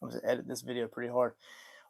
I'm going to edit this video pretty hard.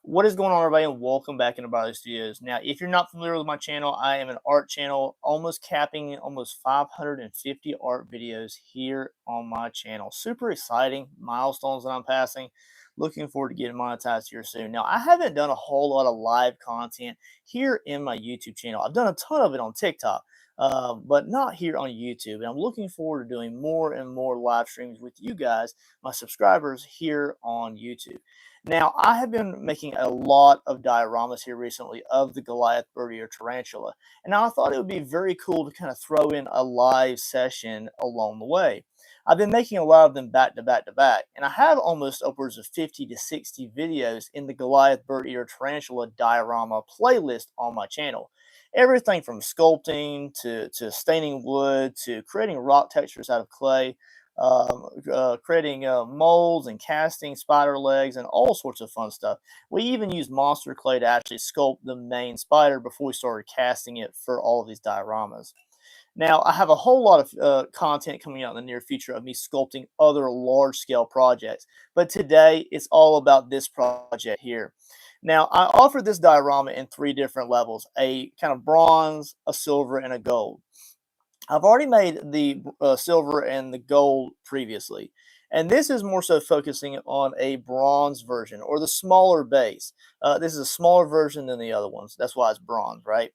What is going on, everybody, and welcome back into Birdeater Studios. Now, if you're not familiar with my channel, I am an art channel, almost capping almost 550 art videos here on my channel. Super exciting milestones that I'm passing. Looking forward to getting monetized here soon. Now, I haven't done a whole lot of live content here in my YouTube channel. I've done a ton of it on TikTok, but not here on YouTube. And I'm looking forward to doing more and more live streams with you guys, my subscribers, here on YouTube. Now, I have been making a lot of dioramas here recently of the Goliath, Birdeater, Tarantula, and I thought it would be very cool to kind of throw in a live session along the way. I've been making a lot of them back to back to back, and I have almost upwards of 50 to 60 videos in the Goliath, Birdeater, Tarantula diorama playlist on my channel. Everything from sculpting to staining wood to creating rock textures out of clay, creating molds and casting spider legs and all sorts of fun stuff. We even used monster clay to actually sculpt the main spider before we started casting it for all of these dioramas. Now, I have a whole lot of content coming out in the near future of me sculpting other large scale projects, but today it's all about this project here. Now, I offer this diorama in three different levels: a kind of bronze, a silver, and a gold. I've already made the silver and the gold previously, and this is more so focusing on a bronze version or the smaller base. This is a smaller version than the other ones. That's why it's bronze, right?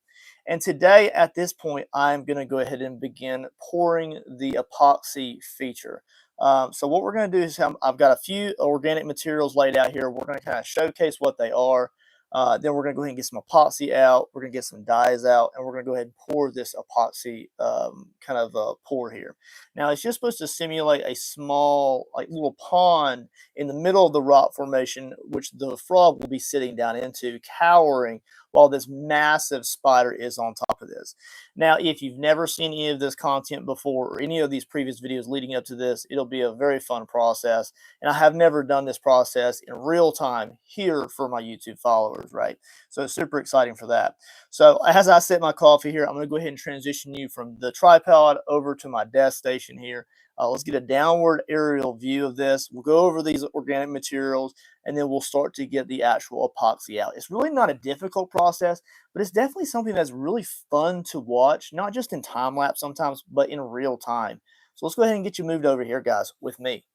And today, at this point, I'm going to go ahead and begin pouring the epoxy feature. So what we're going to do is I've got a few organic materials laid out here. We're going to kind of showcase what they are. Then we're going to go ahead and get some epoxy out. We're going to get some dyes out, and we're going to go ahead and pour this epoxy kind of pour here. Now, it's just supposed to simulate a small, like little pond in the middle of the rock formation, which the frog will be sitting down into, cowering while this massive spider is on top of this. Now, if you've never seen any of this content before or any of these previous videos leading up to this, it'll be a very fun process. And I have never done this process in real time here for my YouTube followers, right? So it's super exciting for that. So as I sip my coffee here, I'm going to go ahead and transition you from the tripod over to my desk station here. Let's get a downward aerial view of this. We'll go over these organic materials, and then we'll start to get the actual epoxy out. It's really not a difficult process, but it's definitely something that's really fun to watch, not just in time lapse sometimes, but in real time. So let's go ahead and get you moved over here, guys, with me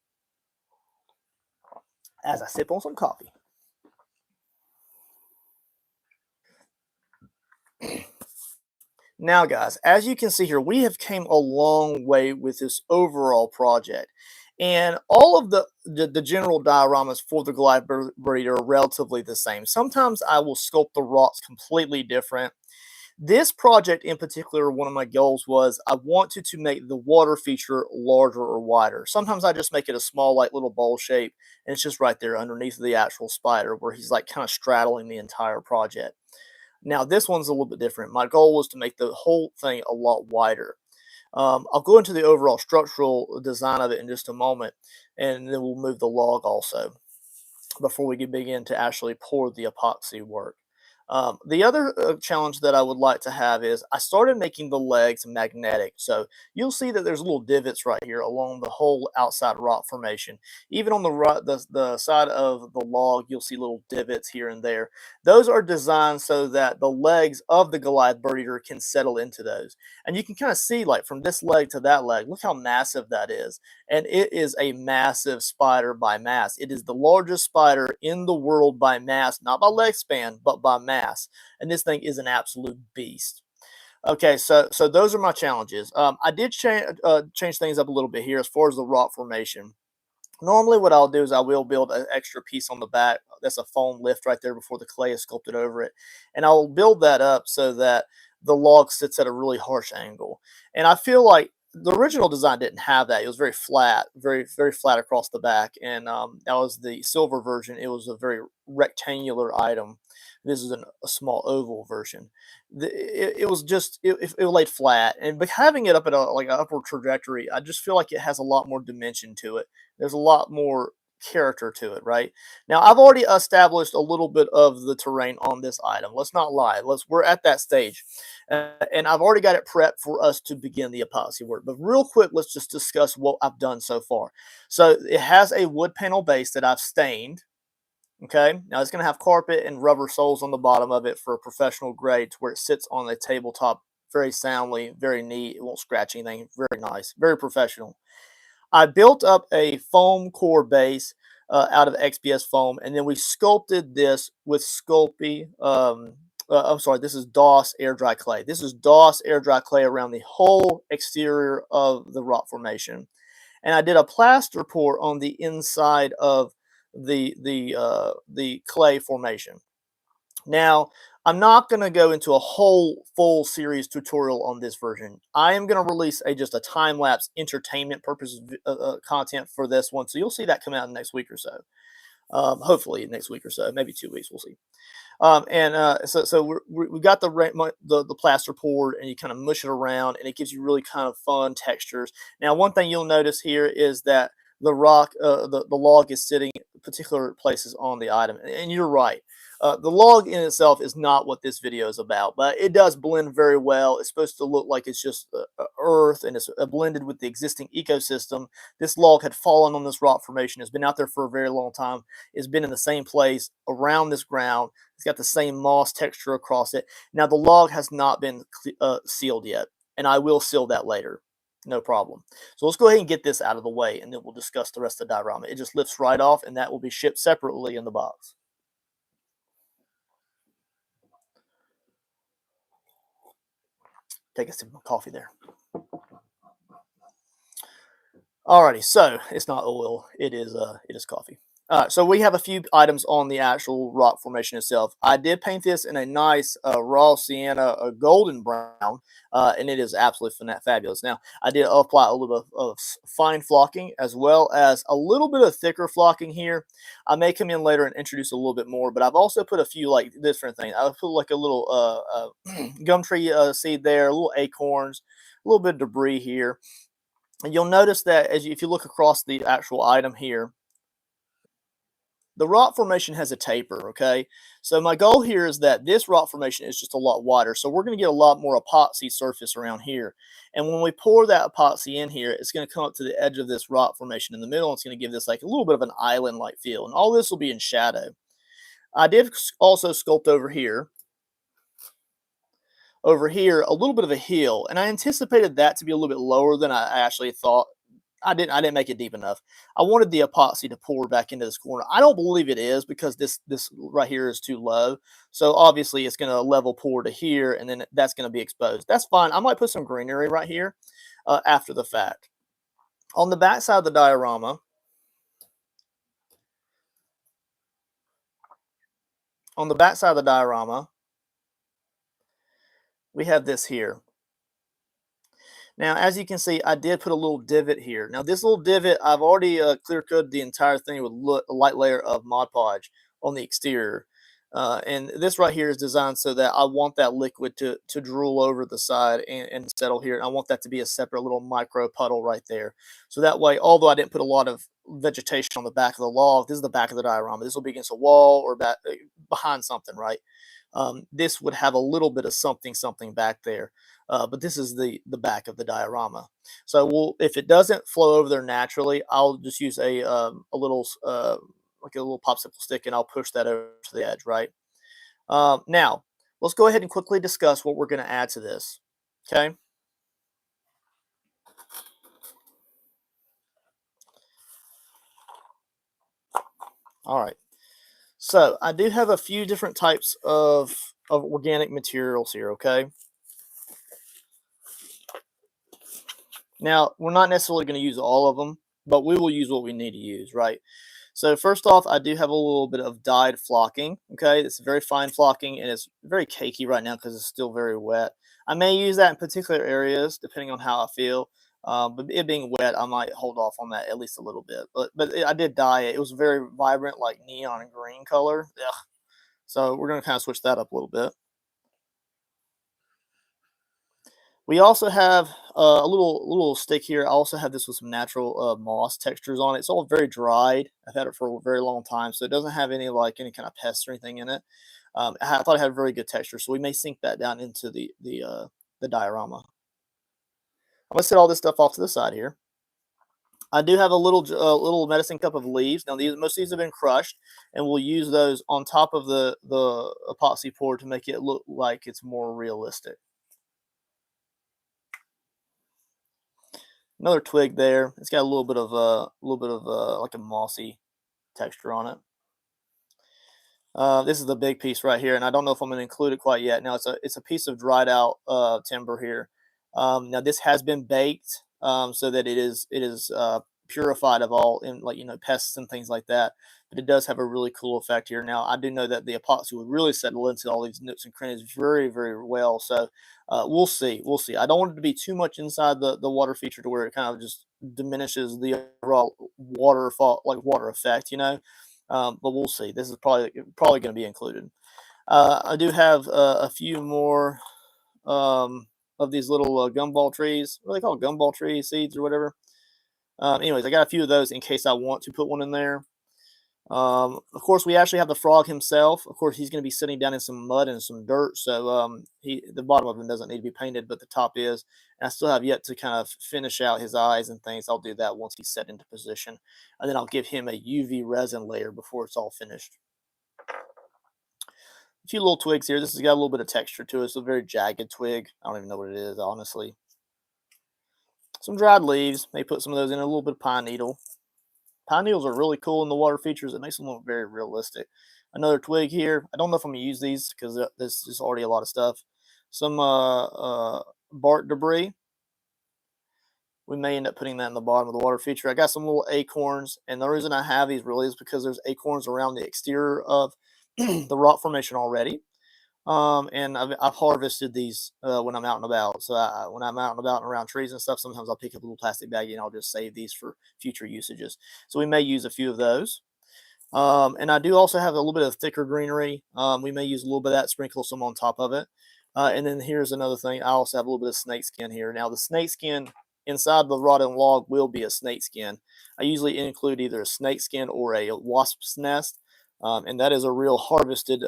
as I sip on some coffee. Now, guys, as you can see here, we have came a long way with this overall project. And all of the general dioramas for the Goliath Birdeater are relatively the same. Sometimes I will sculpt the rocks completely different. This project in particular, one of my goals was I wanted to make the water feature larger or wider. Sometimes I just make it a small, like little bowl shape, and it's just right there underneath the actual spider where he's like kind of straddling the entire project. Now, this one's a little bit different. My goal was to make the whole thing a lot wider. I'll go into the overall structural design of it in just a moment, and then we'll move the log also before we can begin to actually pour the epoxy work. The other challenge that I would like to have is I started making the legs magnetic. So you'll see that there's little divots right here along the whole outside rock formation. Even on the side of the log, you'll see little divots here and there. Those are designed so that the legs of the Goliath Birdeater can settle into those. And you can kind of see, like, from this leg to that leg, look how massive that is. And it is a massive spider by mass. It is the largest spider in the world by mass, not by leg span, but by mass. And this thing is an absolute beast. Okay, so those are my challenges. I did change things up a little bit here as far as the rock formation. Normally, what I'll do is I will build an extra piece on the back. That's a foam lift right there before the clay is sculpted over it. And I'll build that up so that the log sits at a really harsh angle. And I feel like the original design didn't have that. It was very flat, very flat across the back. And that was the silver version. It was a very rectangular item. This is a small oval version. It was just it laid flat, and but having it up at a like an upward trajectory, I just feel like it has a lot more dimension to it. There's a lot more character to it, right? Now, I've already established a little bit of the terrain on this item. Let's not lie. We're at that stage, and I've already got it prepped for us to begin the epoxy work. But real quick, let's just discuss what I've done so far. So it has a wood panel base that I've stained. Okay, now it's going to have carpet and rubber soles on the bottom of it for a professional grade to where it sits on the tabletop very soundly, very neat. It won't scratch anything. Very nice, very professional. I built up a foam core base out of XPS foam, and then we sculpted this with Sculpey. I'm sorry, this is DOS air dry clay. This is DOS air dry clay around the whole exterior of the rock formation, and I did a plaster pour on the inside of the clay formation. Now, I'm not going to go into a whole full series tutorial on this version. I am going to release just a time-lapse entertainment purpose content for this one. So you'll see that come out in the next week or so. Hopefully next week or so, maybe 2 weeks, we'll see. So we got the plaster poured, and you kind of mush it around, and it gives you really kind of fun textures. Now, one thing you'll notice here is that the log is sitting particular places on the item, and you're right. The log in itself is not what this video is about, but it does blend very well. It's supposed to look like it's just earth, and it's blended with the existing ecosystem. This log had fallen on this rock formation. It's been out there for a very long time. It's been in the same place around this ground. It's got the same moss texture across it. Now, the log has not been sealed yet, and I will seal that later. No problem. So let's go ahead and get this out of the way, and then we'll discuss the rest of the diorama. It just lifts right off, and that will be shipped separately in the box. Take a sip of coffee there. Alrighty, so it's not oil. It is coffee. So we have a few items on the actual rock formation itself. I did paint this in a nice raw sienna, a golden brown, and it is absolutely fabulous. Now, I did apply a little bit of fine flocking as well as a little bit of thicker flocking here. I may come in later and introduce a little bit more, but I've also put a few like different things. I put like a little gum tree seed there, a little acorns, a little bit of debris here. And you'll notice that if you look across the actual item here, the rock formation has a taper, okay? So my goal here is that this rock formation is just a lot wider. So we're going to get a lot more epoxy surface around here. And when we pour that epoxy in here, it's going to come up to the edge of this rock formation in the middle. And it's going to give this like a little bit of an island-like feel. And all this will be in shadow. I did also sculpt over here, a little bit of a hill. And I anticipated that to be a little bit lower than I actually thought. I didn't make it deep enough. I wanted the epoxy to pour back into this corner. I don't believe it is because this right here is too low. So obviously it's going to level pour to here, and then that's going to be exposed. That's fine. I might put some greenery right here after the fact. On the back side of the diorama, we have this here. Now, as you can see, I did put a little divot here. Now, this little divot, I've already clear coated the entire thing with a light layer of Mod Podge on the exterior. And this right here is designed so that I want that liquid to drool over the side and settle here. And I want that to be a separate little micro puddle right there. So that way, although I didn't put a lot of vegetation on the back of the log, this is the back of the diorama. This will be against a wall or behind something, right? This would have a little bit of something back there. But this is the back of the diorama. So if it doesn't flow over there naturally, I'll just use a little like a little popsicle stick, and I'll push that over to the edge, right? Now, let's go ahead and quickly discuss what we're going to add to this. Okay. All right. So I do have a few different types of organic materials here. Okay. Now, we're not necessarily going to use all of them, but we will use what we need to use, right? So first off, I do have a little bit of dyed flocking. Okay, it's very fine flocking, and it's very cakey right now because it's still very wet. I may use that in particular areas depending on how I feel. But it being wet, I might hold off on that at least a little bit. But I did dye it. It was very vibrant, like neon green color. Ugh. So we're gonna kind of switch that up a little bit. We also have a little stick here. I also have this with some natural moss textures on it. It's all very dried. I've had it for a very long time, so it doesn't have any kind of pests or anything in it. I thought it had very good texture, so we may sink that down into the diorama. I'm gonna set all this stuff off to the side here. I do have a little medicine cup of leaves. Now these most of these have been crushed, and we'll use those on top of the epoxy pour to make it look like it's more realistic. Another twig there. It's got a little bit of like a mossy texture on it. This is the big piece right here, and I don't know if I'm going to include it quite yet. Now it's a piece of dried out timber here. Now this has been baked so that it is purified of all in like pests and things like that. But it does have a really cool effect here. Now I do know that the epoxy would really settle into all these nooks and crannies very well. So we'll see. I don't want it to be too much inside the water feature to where it kind of just diminishes the overall waterfall like water effect. But we'll see. This is probably going to be included. I do have a few more of these little gumball trees. What are they called? Gumball tree seeds or whatever. Anyways, I got a few of those in case I want to put one in there. Of course, we actually have the frog himself. Of course, he's going to be sitting down in some mud and some dirt, so the bottom of him doesn't need to be painted, but the top is. And I still have yet to kind of finish out his eyes and things. I'll do that once he's set into position, and then I'll give him a UV resin layer before it's all finished. A few little twigs here. This has got a little bit of texture to it. It's a very jagged twig. I don't even know what it is, honestly. Some dried leaves. May put some of those in. A little bit of pine needle. Pine needles are really cool in the water features. It makes them look very realistic. Another twig here. I don't know if I'm going to use these because this is already a lot of stuff. Some bark debris. We may end up putting that in the bottom of the water feature. I got some little acorns, and the reason I have these really is because there's acorns around the exterior of the rock formation already. And I've harvested these when I'm out and about. So when I'm out and about and around trees and stuff, sometimes I'll pick up a little plastic baggie and I'll just save these for future usages. So we may use a few of those. And I do also have a little bit of thicker greenery. We may use a little bit of that, sprinkle some on top of it. And then here's another thing. I also have a little bit of snake skin here. Now the snake skin inside the rotten log will be a snake skin. I usually include either a snake skin or a wasp's nest. And that is a real harvested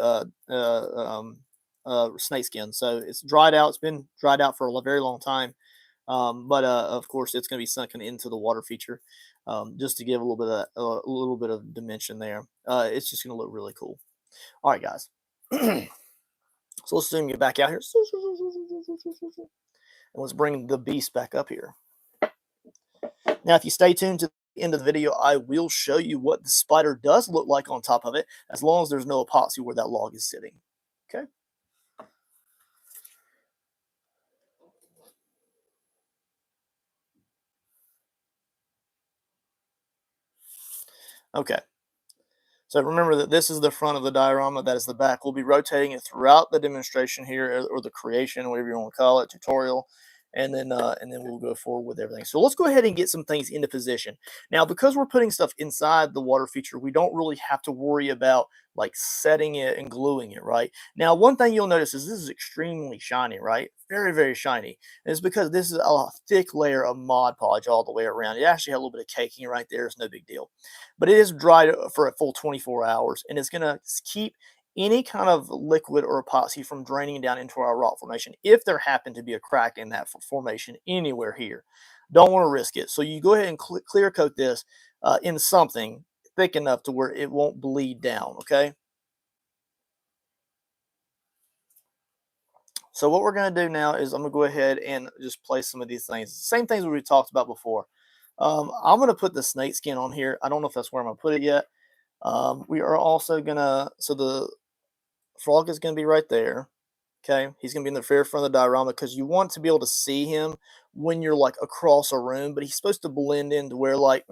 snake skin. So it's dried out. It's been dried out for a very long time. But of course, it's going to be sunken into the water feature just to give a little bit of dimension there. It's just going to look really cool. All right, guys. So let's zoom you back out here. And let's bring the beast back up here. Now, if you stay tuned to the end of the video, I will show you what the spider does look like on top of it, as long as there's no epoxy where that log is sitting. Okay. Okay. So remember that this is the front of the diorama, that is the back. We'll be rotating it throughout the demonstration here, or the creation, whatever you want to call it, tutorial, and then we'll go forward with everything. So let's go ahead and get some things into position. Now, because we're putting stuff inside the water feature, we don't really have to worry about like setting it and gluing it, right? Now, one thing you'll notice is this is extremely shiny, right? Very shiny. And it's because this is a thick layer of Mod Podge all the way around. It actually had a little bit of caking right there. It's no big deal. But it is dried for a full 24 hours, and it's going to keep any kind of liquid or epoxy from draining down into our rock formation if there happened to be a crack in that formation anywhere here. Don't want to risk it. So you go ahead and clear coat this in something thick enough to where it won't bleed down, okay? So what we're going to do now is I'm going to go ahead and just place some of these things. Same things we talked about before. I'm going to put the snake skin on here. I don't know if that's where I'm going to put it yet. We are also going to, so the frog is going to be right there. Okay, he's going to be in the very front of the diorama because you want to be able to see him when you're like across a room, but he's supposed to blend into where like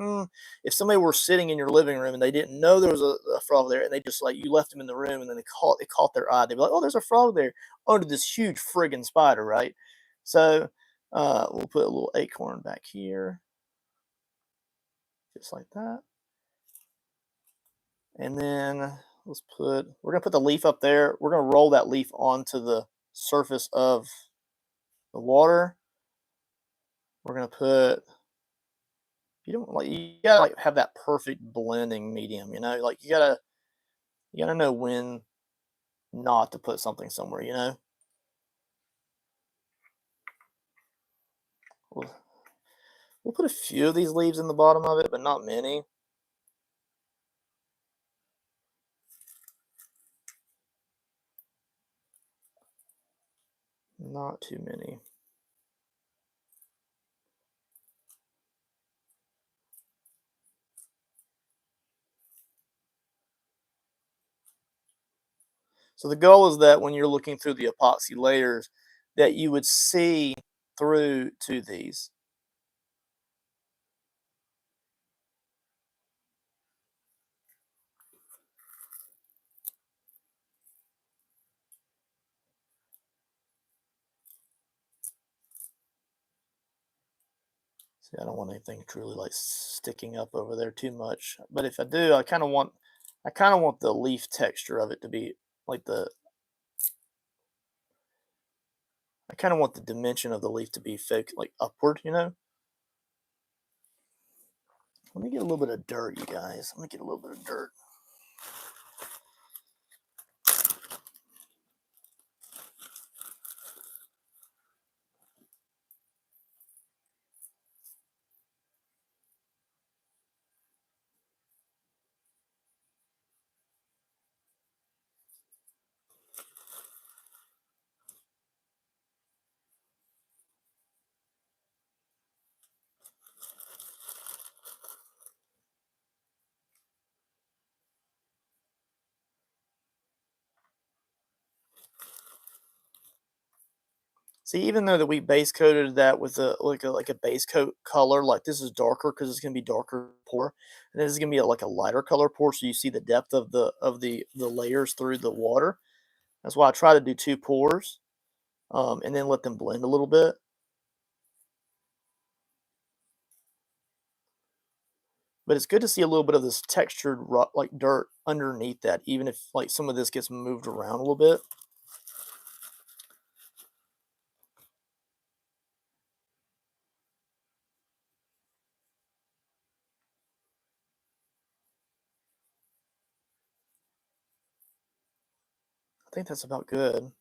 if somebody were sitting in your living room and they didn't know there was a frog there and they just like you left him in the room and then it caught their eye, they'd be like, oh, there's a frog there under this huge friggin' spider, right? So we'll put a little acorn back here, just like that. And then we're going to put the leaf up there. We're going to roll that leaf onto the surface of the water. We're going to put, you gotta like have that perfect blending medium, like you gotta know when not to put something somewhere. We'll, We'll put a few of these leaves in the bottom of it, but not many. Not too many. So the goal is that when you're looking through the epoxy layers, that you would see through to these. See, I don't want anything truly like sticking up over there too much. But if I do, I kind of want the leaf texture of it to be like I kind of want the dimension of the leaf to be fake, like upward, you know? Let me get a little bit of dirt, you guys. Let me get a little bit of dirt. See, even though that we base coated that with a base coat color, like this is darker because it's gonna be darker pour, and this is gonna be like a lighter color pour, so you see the depth of the layers through the water. That's why I try to do 2 pours, and then let them blend a little bit. But it's good to see a little bit of this textured like dirt underneath that, even if like some of this gets moved around a little bit. I think that's about good.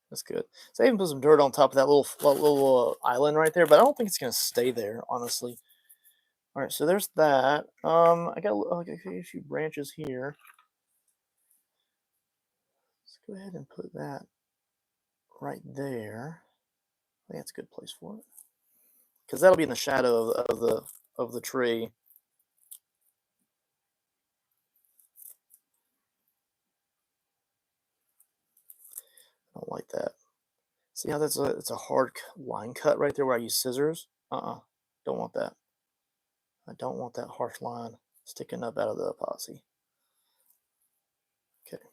That's good. So I even put some dirt on top of that little island right there, but I don't think it's gonna stay there, honestly. All right, so there's that. I got a few branches here. Let's go ahead and put that right there. I think that's a good place for it because that'll be in the shadow of the tree. I don't like that. See how it's a hard line cut right there where I use scissors? Don't want that. I don't want that harsh line sticking up out of the epoxy. Okay.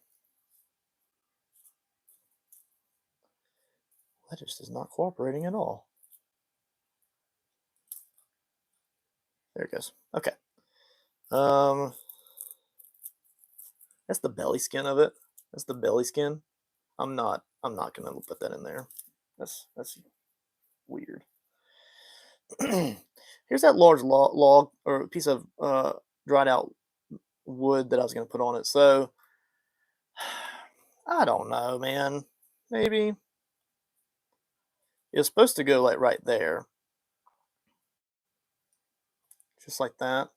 That just is not cooperating at all. There it goes. Okay. Um, that's the belly skin of it. That's the belly skin. I'm not gonna put that in there. That's weird. Here's that large log or piece of dried out wood that I was gonna put on it. So I don't know, man. Maybe it's supposed to go like right there, just like that,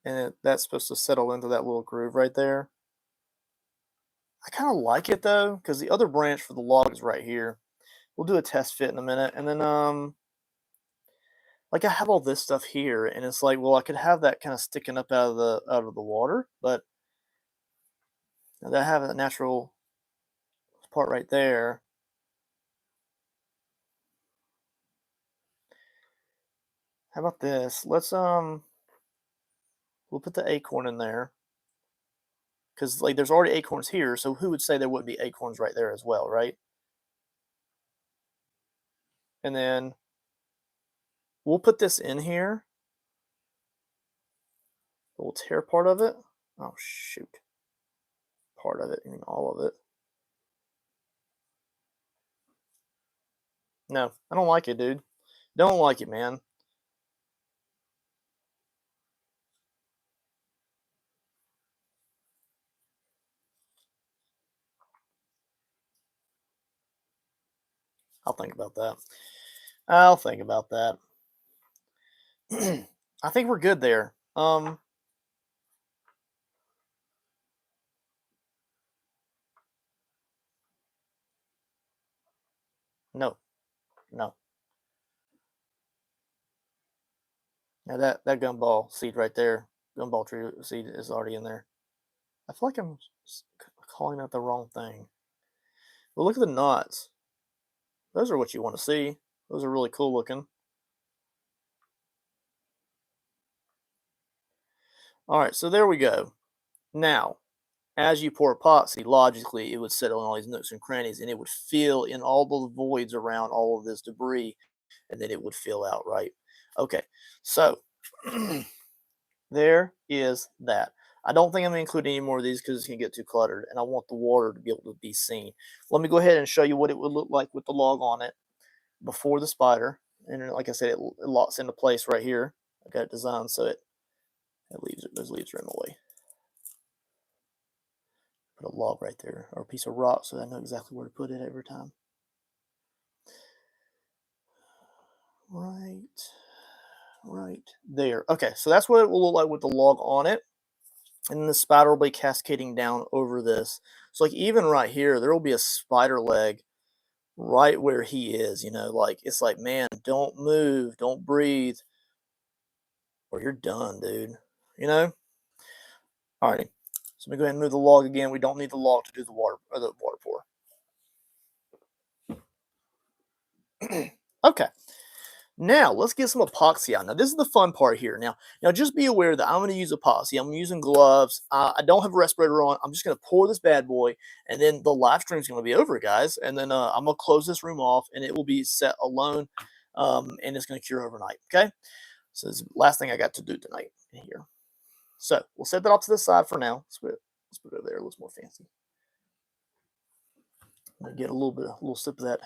and that's supposed to settle into that little groove right there. I kind of like it though, because the other branch for the log is right here. We'll do a test fit in a minute, and then like I have all this stuff here, and it's like, well, I could have that kind of sticking up out of the water, but I have a natural part right there. How about this? We'll put the acorn in there because like there's already acorns here, so who would say there wouldn't be acorns right there as well, right? And then we'll put this in here. We'll tear part of it. Oh shoot, part of it. I mean all of it. No, I don't like it, dude. Don't like it, man. I'll think about that. I'll think about that. I think we're good there. No, no. Now that gumball seed right there, gumball tree seed is already in there. I feel like I'm calling out the wrong thing. But look at the knots. Those are what you want to see. Those are really cool looking. All right, so there we go. Now, as you pour epoxy, logically, it would settle in all these nooks and crannies, and it would fill in all the voids around all of this debris, and then it would fill out, right? Okay, so there is that. I don't think I'm going to include any more of these because it's going to get too cluttered, and I want the water to be able to be seen. Let me go ahead and show you what it would look like with the log on it before the spider. And like I said, it locks into place right here. I got it designed so it leaves those leaves are in the way. Put a log right there, or a piece of rock, so I know exactly where to put it every time. Right there. Okay, so that's what it will look like with the log on it. And then the spider will be cascading down over this. So like even right here, there will be a spider leg right where he is, like it's like, man, don't move, don't breathe, or you're done, dude. You know? Alrighty. So let me go ahead and move the log again. We don't need the log to do the water or the water pour. Okay. Now let's get some epoxy on. Now this is the fun part here. Now just be aware that I'm going to use epoxy. I'm using gloves. I don't have a respirator on. I'm just going to pour this bad boy, and then the live stream is going to be over, guys. And then I'm going to close this room off, and it will be set alone, and it's going to cure overnight. Okay. So this is the last thing I got to do tonight here. So we'll set that off to the side for now. Let's put it over there. It looks more fancy. Get a little sip of that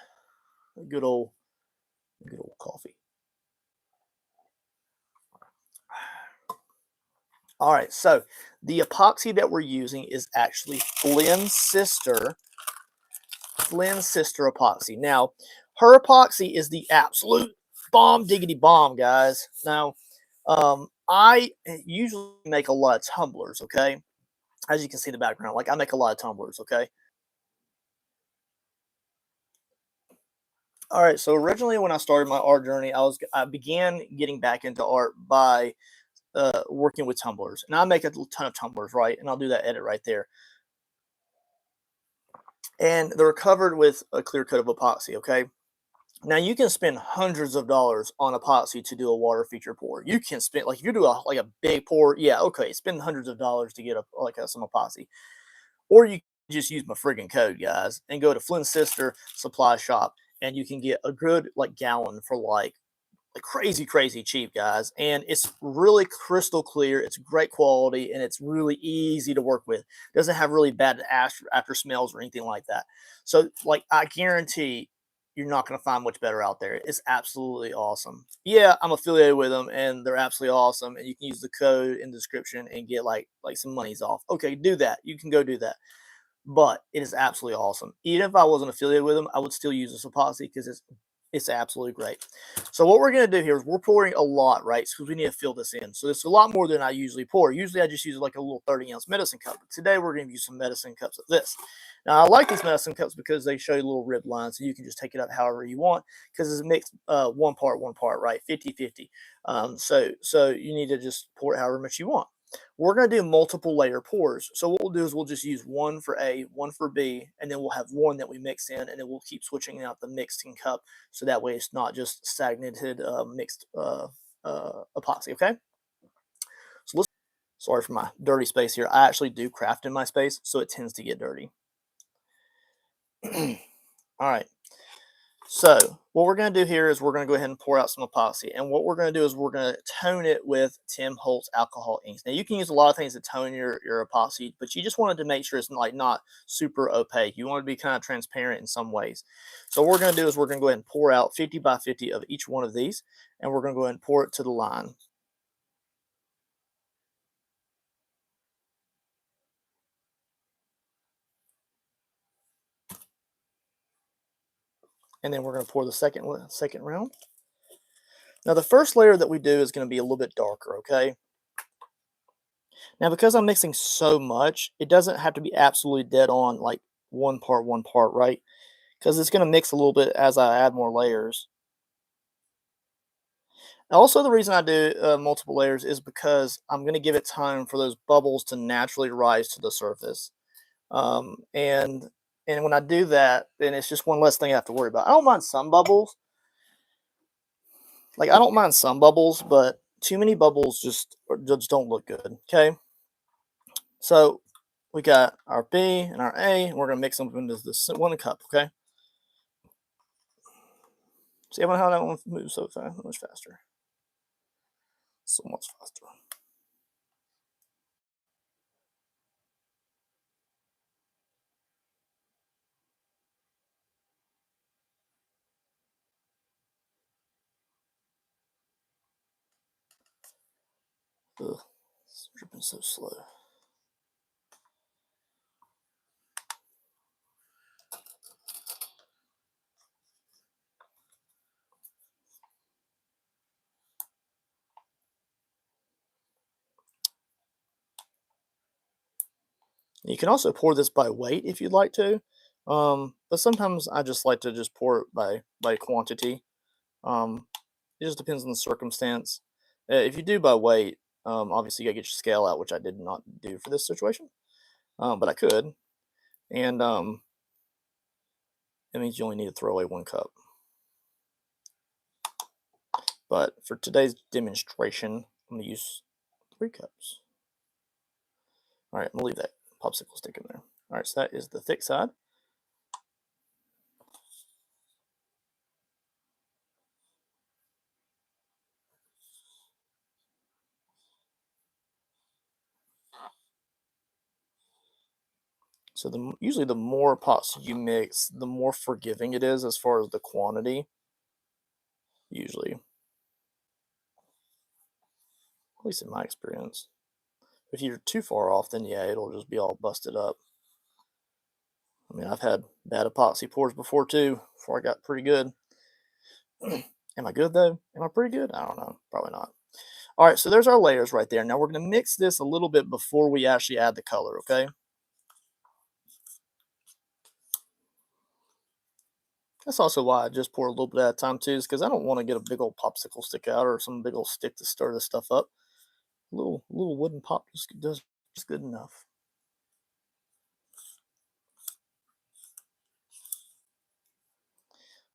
good old coffee. All right, so the epoxy that we're using is actually Flynn's sister epoxy. Now, her epoxy is the absolute bomb diggity bomb, guys. Now, I usually make a lot of tumblers, okay? As you can see in the background, like I make a lot of tumblers, okay? All right, so originally when I started my art journey, I began getting back into art by working with tumblers, and I make a ton of tumblers, right? And I'll do that edit right there, and they're covered with a clear coat of epoxy. Okay, now you can spend hundreds of dollars on epoxy to do a water feature pour. You can spend like if you do a big pour, yeah, okay, spend hundreds of dollars to get some epoxy, or you can just use my friggin' code, guys, and go to Flynn's Sister Supply Shop, and you can get a good gallon for like crazy cheap, guys, and it's really crystal clear. It's great quality, and it's really easy to work with. It doesn't have really bad after smells or anything like that. So like I guarantee you're not going to find much better out there. It's absolutely awesome. Yeah, I'm affiliated with them, and they're absolutely awesome, and you can use the code in the description and get like some monies off. Okay, do that. You can go do that, but it is absolutely awesome. Even if I wasn't affiliated with them, I would still use this epoxy because it's absolutely great. So what we're going to do here is we're pouring a lot, right? Because we need to fill this in. So it's a lot more than I usually pour. Usually I just use like a little 30-ounce medicine cup. But today we're going to use some medicine cups of this. Now I like these medicine cups because they show you little rib lines, so you can just take it up however you want because it's mixed one part, right? 50-50. So you need to just pour it however much you want. We're going to do multiple layer pours. So what we'll do is we'll just use one for A, one for B, and then we'll have one that we mix in, and then we'll keep switching out the mixing cup so that way it's not just stagnated mixed epoxy. Okay. So let's. Sorry for my dirty space here. I actually do craft in my space, so it tends to get dirty. All right. So what we're going to do here is we're going to go ahead and pour out some epoxy. And what we're going to do is we're going to tone it with Tim Holtz alcohol inks. Now you can use a lot of things to tone your epoxy, but you just wanted to make sure it's not super opaque. You want to be kind of transparent in some ways. So what we're going to do is we're going to go ahead and pour out 50 by 50 of each one of these. And we're going to go ahead and pour it to the line. and then we're going to pour the second round. Now the first layer that we do is going to be a little bit darker, okay? Now because I'm mixing so much, it doesn't have to be absolutely dead on, like one part, right? Because it's going to mix a little bit as I add more layers. Also, the reason I do multiple layers is because I'm going to give it time for those bubbles to naturally rise to the surface. Um, and and when I do that, then it's just one less thing I have to worry about. I don't mind some bubbles. Like I don't mind some bubbles, but too many bubbles just don't look good. Okay, so we got our B and our A, and we're gonna mix them into this one cup. Okay, see how that one moves so fast, much faster, so much faster. Ugh, it's dripping so slow. You can also pour this by weight if you'd like to, but sometimes I just like to just pour it by quantity. Um, it just depends on the circumstance. If you do by weight, obviously you gotta get your scale out, which I did not do for this situation, but I could, and it means you only need to throw away 1 cup. But for today's demonstration, I'm gonna use 3 cups. All right, I'm gonna leave that popsicle stick in there. All right, so that is the thick side. So usually the more pots you mix, the more forgiving it is as far as the quantity. Usually, at least in my experience. If you're too far off, then yeah, it'll just be all busted up. I mean, I've had bad epoxy pours before too, before I got pretty good. Am I good though? Am I pretty good? I don't know. Probably not. All right, so there's our layers right there. Now we're going to mix this a little bit before we actually add the color, okay? That's also why I just pour a little bit at a time too, is because I don't want to get a big old popsicle stick out or some big old stick to stir this stuff up. A little wooden pop just does just good enough.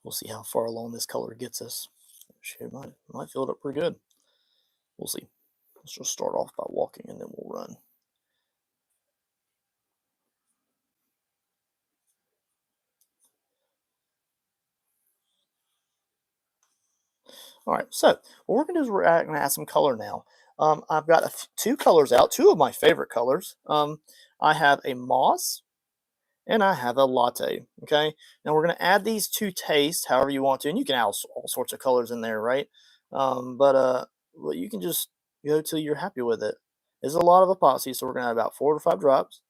We'll see how far along this color gets us. Shit, might fill it up pretty good. We'll see. Let's just start off by walking and then we'll run. All right, so what we're gonna do is we're gonna add some color now. I've got 2 colors out, 2 of my favorite colors. I have a moss and I have a latte. Okay, now we're gonna add these to taste, however you want to, and you can add all sorts of colors in there, right? Well, you can just go till you're happy with it. There's a lot of epoxy, so we're gonna add about 4 to 5 drops,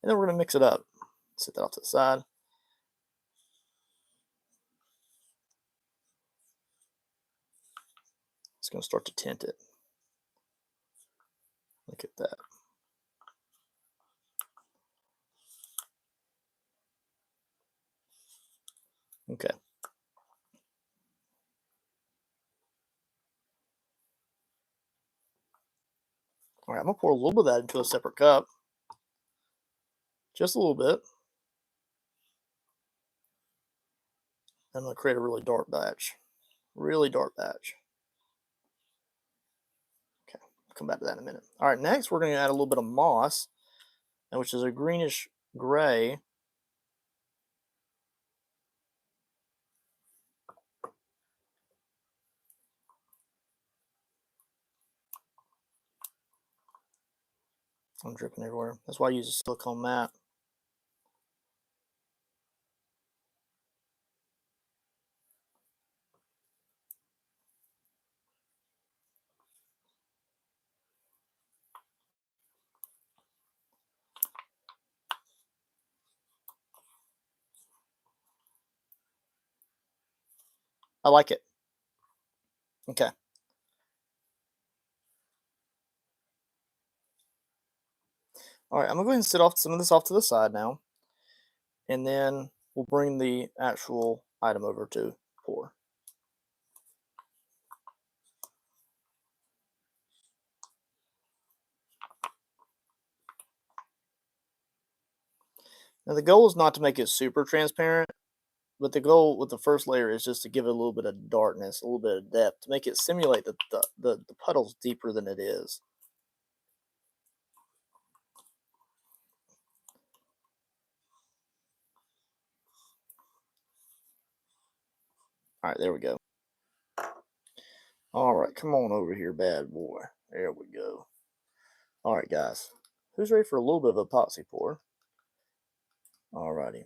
and then we're gonna mix it up. Set that off to the side. It's gonna start to tint it. Look at that. Okay. All right, I'm gonna pour a little bit of that into a separate cup, just a little bit. I'm gonna create a really dark batch, really dark batch. Okay, I'll come back to that in a minute. All right, next we're gonna add a little bit of moss, which is a greenish gray. I'm dripping everywhere. That's why I use a silicone mat. I like it. Okay. All right, I'm gonna go ahead and sit off some of this off to the side now, and then we'll bring the actual item over to pour. Now the goal is not to make it super transparent, but the goal with the first layer is just to give it a little bit of darkness, a little bit of depth, to make it simulate the puddles deeper than it is. All right, there we go. All right, come on over here, bad boy. There we go. All right, guys. Who's ready for a little bit of epoxy pour? All righty.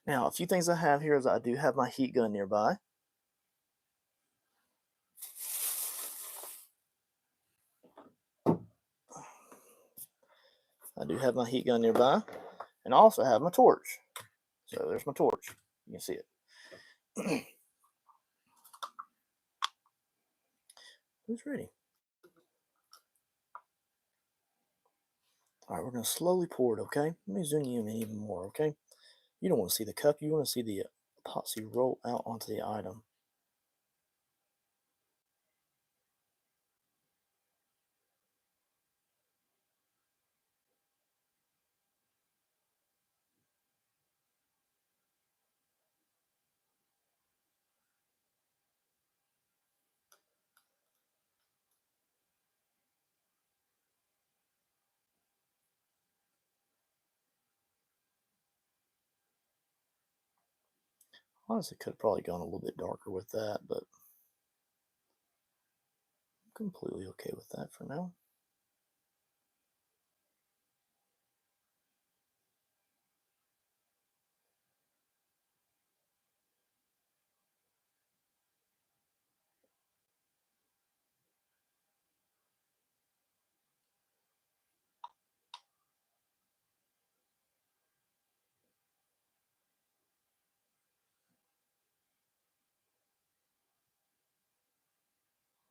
Now, a few things I have here is I do have my heat gun nearby. I do have my heat gun nearby, and I also have my torch. So there's my torch. You can see it. Who's ready? All right, we're going to slowly pour it, okay? Let me zoom you in even more, okay? You don't want to see the cup. You want to see the epoxy roll out onto the item. Honestly, could have probably gone a little bit darker with that, but I'm completely okay with that for now.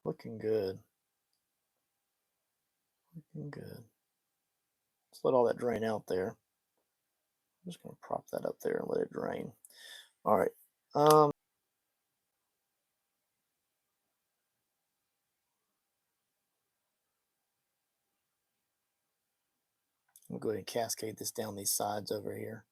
Looking good. Looking good. Let's let all that drain out there. I'm just going to prop that up there and let it drain. All right. I'm going to go ahead and cascade this down these sides over here.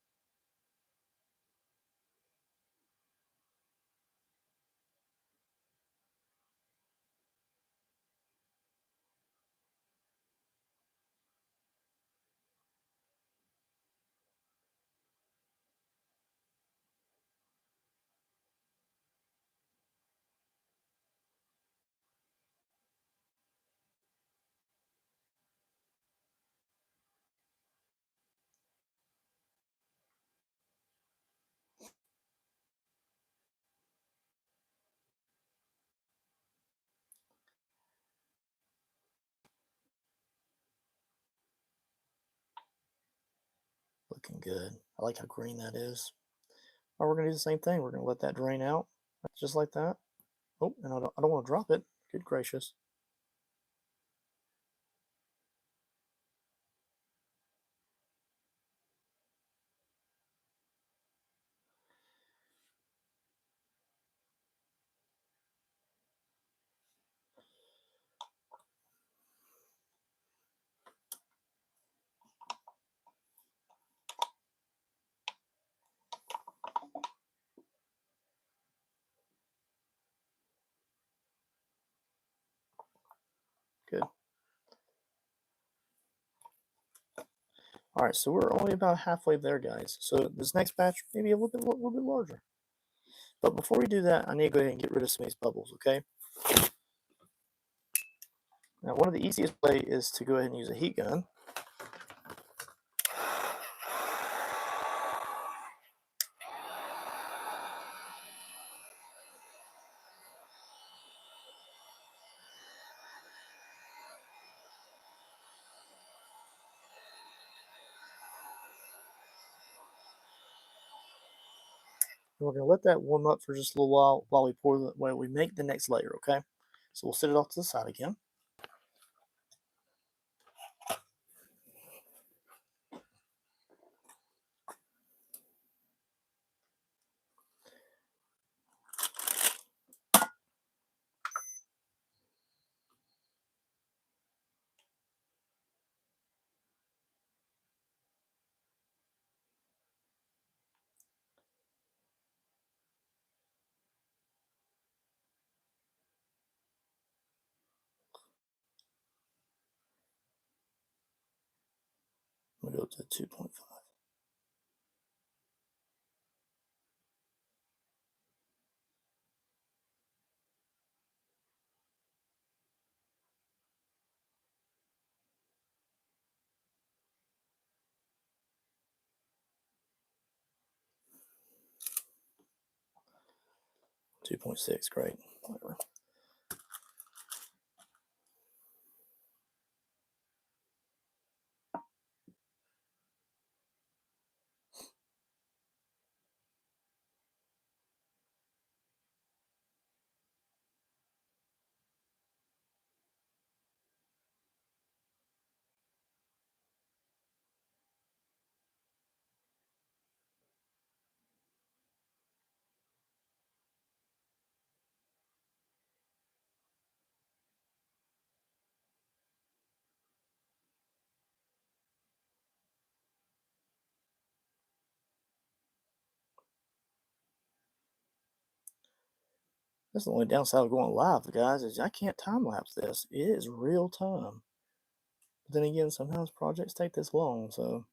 Looking good. I like how green that is. All right, we're going to do the same thing. We're going to let that drain out just like that. Oh, and I don't want to drop it. Good gracious. Good. All right, so we're only about halfway there, guys. So this next batch maybe a little bit larger. But before we do that, I need to go ahead and get rid of some of these bubbles, okay? Now, one of the easiest way is to go ahead and use a heat gun. we're going to let that warm up for just a little while we while we make the next layer, okay? So we'll set it off to the side again. I'm going to go to 2.5. .6, great. Whatever. That's the only downside of going live, guys, is I can't time lapse this. It is real time. But then again, sometimes projects take this long, so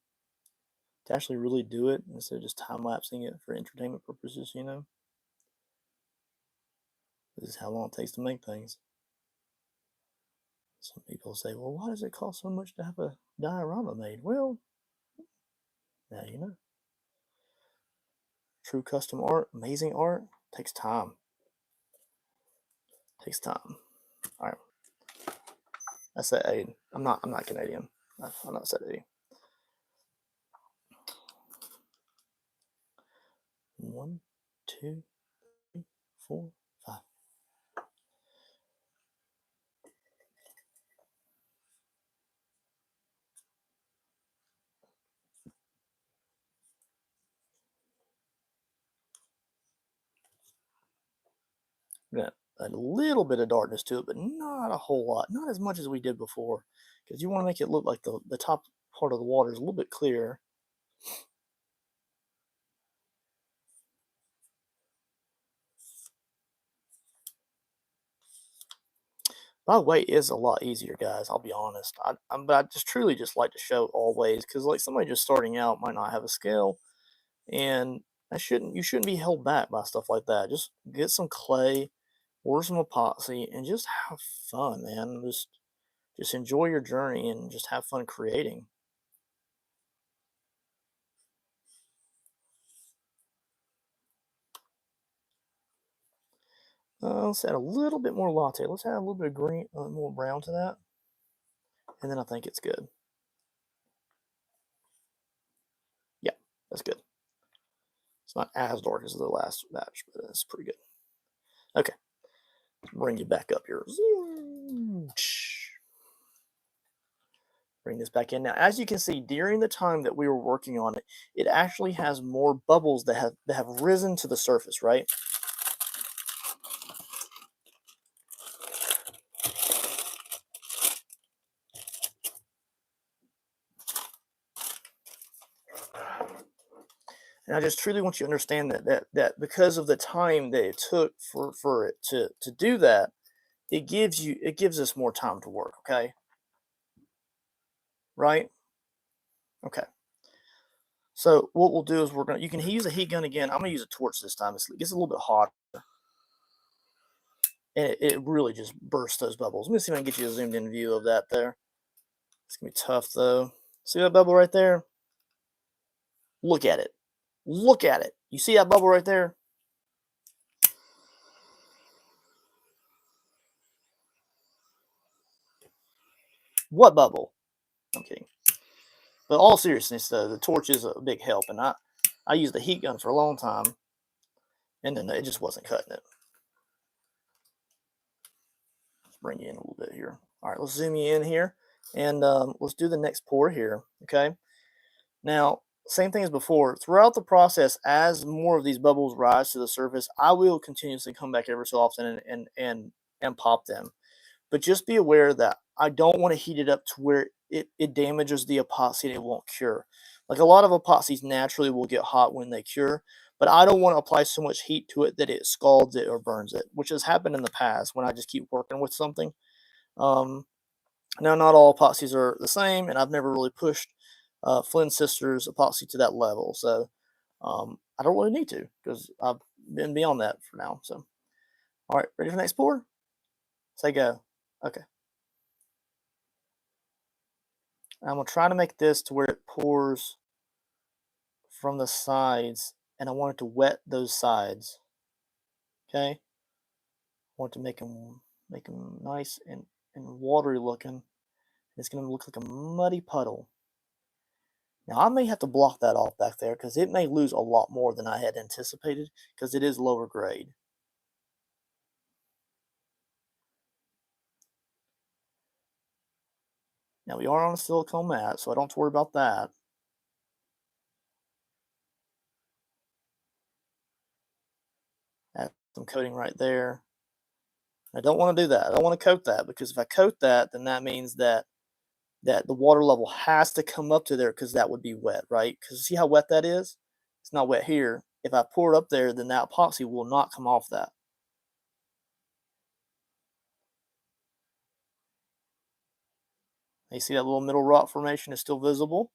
to actually really do it instead of just time lapsing it for entertainment purposes, you know, this is how long it takes to make things. Some people say, well, why does it cost so much to have a diorama made? Well, now you know. True custom art, amazing art, takes time. Takes time. All right. I said Aiden. I'm not Canadian. I'm not said Aiden. 1, 2, 3, 4, 5. Got a little bit of darkness to it, but not a whole lot. Not as much as we did before. Because you want to make it look like the top part of the water is a little bit clearer. My way is a lot easier, guys. I'll be honest. But I just truly just like to show always, because like somebody just starting out might not have a scale, and you shouldn't be held back by stuff like that. Just get some clay or some epoxy and just have fun, man. Just enjoy your journey and just have fun creating. Let's add a little bit more latte. Let's add a little bit of green, more brown to that, and then I think it's good. Yeah, that's good. It's not as dark as the last batch, but it's pretty good. Okay, bring you back up here. Bring this back in now. As you can see, during the time that we were working on it, it actually has more bubbles that have risen to the surface, right? And I just truly want you to understand that because of the time that it took for it to do that, it gives us more time to work. Okay, right? Okay. So what we'll do is you can use a heat gun again. I'm gonna use a torch this time. It gets a little bit hot, and it really just bursts those bubbles. Let me see if I can get you a zoomed in view of that there. It's gonna be tough though. See that bubble right there? Look at it. Look at it. You see that bubble right there? What bubble? I'm kidding. But all seriousness, though, the torch is a big help, and I used the heat gun for a long time. And then it just wasn't cutting it. Let's bring you in a little bit here. All right, let's zoom you in here, and let's do the next pour here, okay? Now, same thing as before. Throughout the process, as more of these bubbles rise to the surface, I will continuously come back every so often and pop them. But just be aware that I don't want to heat it up to where it damages the epoxy and it won't cure. Like a lot of epoxies naturally will get hot when they cure, but I don't want to apply so much heat to it that it scalds it or burns it, which has happened in the past when I just keep working with something. Um, Now, not all epoxies are the same, and I've never really pushed Flynn Sisters epoxy to that level. So I don't really need to because I've been beyond that for now. So, all right, ready for the next pour? Say go. Okay. I'm going to try to make this to where it pours from the sides, and I want it to wet those sides. Okay. I want to make them nice and watery looking. It's going to look like a muddy puddle. Now, I may have to block that off back there because it may lose a lot more than I had anticipated because it is lower grade. Now, we are on a silicone mat, so I don't have to worry about that. Add some coating right there. I don't want to do that. I don't want to coat that because if I coat that, then that means that the water level has to come up to there because that would be wet, right? Because see how wet that is? It's not wet here. If I pour it up there, then that epoxy will not come off that. You see that little middle rock formation is still visible?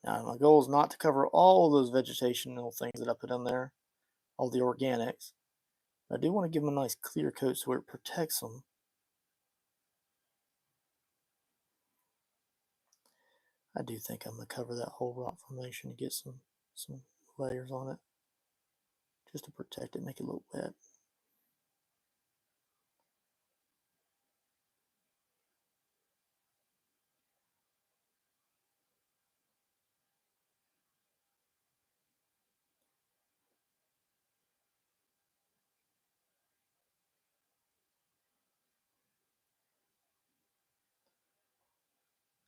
Now, my goal is not to cover all of those vegetational things that I put in there, all the organics. I do want to give them a nice clear coat so it protects them. I do think I'm going to cover that whole rock formation to get some layers on it, just to protect it, make it look wet.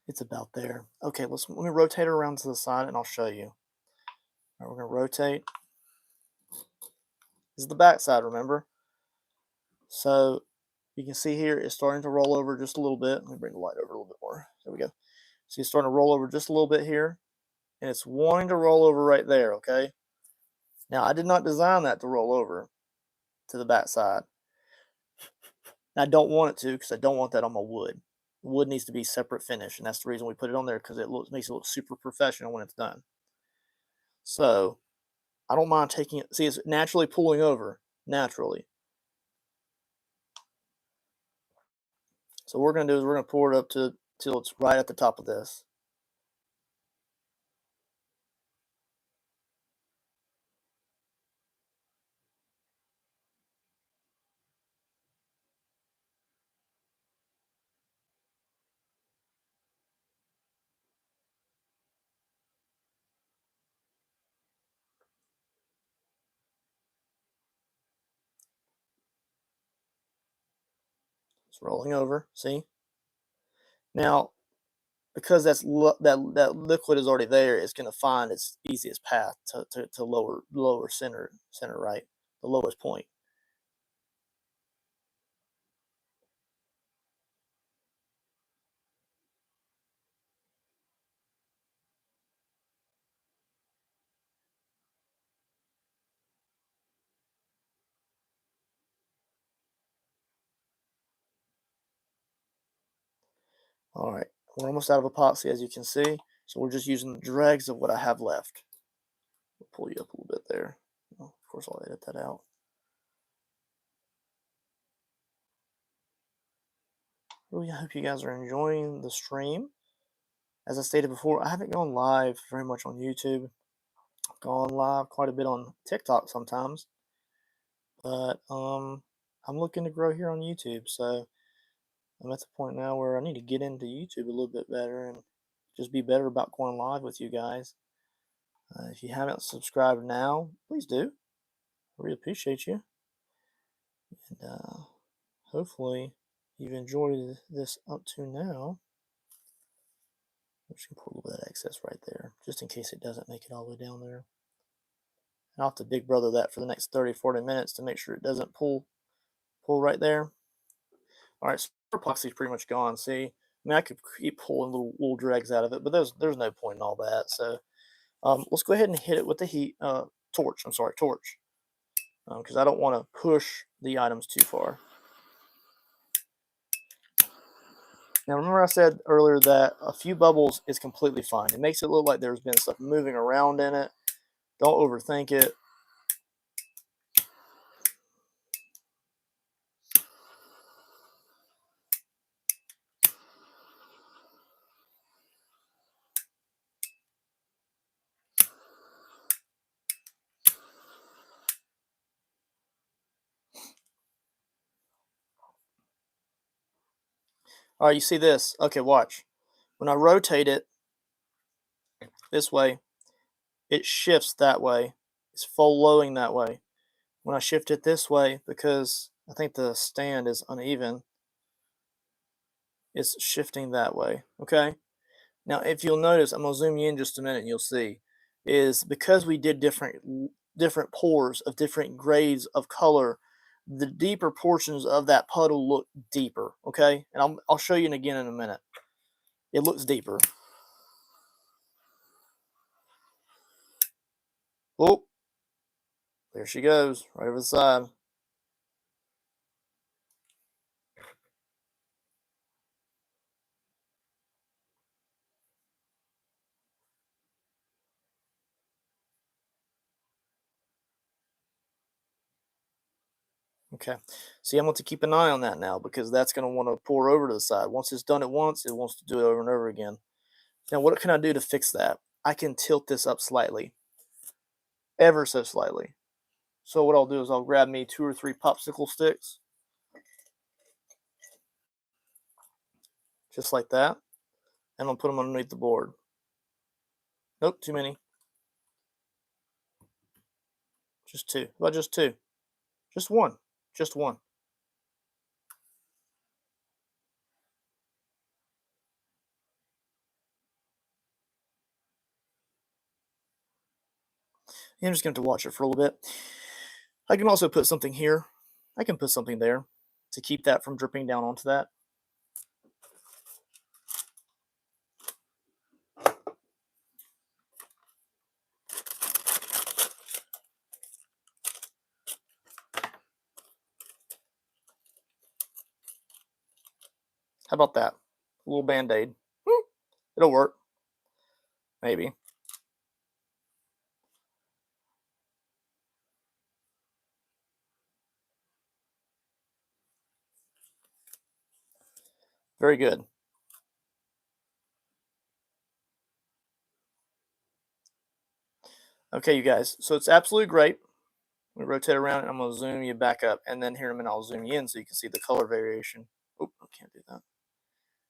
It's about there. Okay, let me rotate it around to the side and I'll show you. All right, we're going to rotate. This is the back side, remember? So you can see here it's starting to roll over just a little bit. Let me bring the light over a little bit more. There we go. So it's starting to roll over just a little bit here, and it's wanting to roll over right there, okay? Now, I did not design that to roll over to the back side. I don't want it to because I don't want that on my wood. Wood needs to be separate finish, and that's the reason we put it on there because makes it look super professional when it's done. So I don't mind taking it. See, it's naturally pulling over, naturally. So what we're going to do is we're going to pour it up till it's right at the top of this. It's rolling over. See? Now, because that liquid is already there, it's going to find its easiest path to lower center right, the lowest point. All right, we're almost out of epoxy as you can see, so we're just using the dregs of what I have left. We'll pull you up a little bit there. Of course, I'll edit that out. Really, I hope you guys are enjoying the stream. As I stated before, I haven't gone live very much on YouTube. I've gone live quite a bit on TikTok sometimes, but I'm looking to grow here on YouTube, so I'm at the point now where I need to get into YouTube a little bit better and just be better about going live with you guys. If you haven't subscribed now, please do. I really appreciate you. And hopefully you've enjoyed this up to now. I'm just going to put a little bit of excess right there, just in case it doesn't make it all the way down there. And I'll have to big brother that for the next 30-40 minutes to make sure it doesn't pull right there. All right, so epoxy is pretty much gone. See, I mean, I could keep pulling little dregs out of it, but there's no point in all that. So let's go ahead and hit it with the torch. I'm sorry, torch, because I don't want to push the items too far. Now, remember I said earlier that a few bubbles is completely fine. It makes it look like there's been stuff moving around in it. Don't overthink it. All right, you see this? Okay, watch. When I rotate it this way, it shifts that way. It's following that way. When I shift it this way, because I think the stand is uneven, it's shifting that way. Okay? Now, if you'll notice, I'm going to zoom you in just a minute and you'll see, is because we did different pours of different grades of color, the deeper portions of that puddle look deeper. Okay? And I'll show you again in a minute. It looks deeper. Oh, there she goes, right over the side. Okay, see, I'm going to keep an eye on that now because that's going to want to pour over to the side. Once it's done it once, it wants to do it over and over again. Now, what can I do to fix that? I can tilt this up slightly, ever so slightly. So what I'll do is I'll grab me 2 or 3 popsicle sticks, just like that, and I'll put them underneath the board. Nope, too many. Just 2. How about just 2? Just 1. Just 1. I'm just going to watch it for a little bit. I can also put something here. I can put something there to keep that from dripping down onto that. How about that? A little band-aid. It'll work. Maybe. Very good. Okay, you guys. So it's absolutely great. We rotate around and I'm going to zoom you back up. And then here in a minute, I'll zoom you in so you can see the color variation. Oh, I can't do that.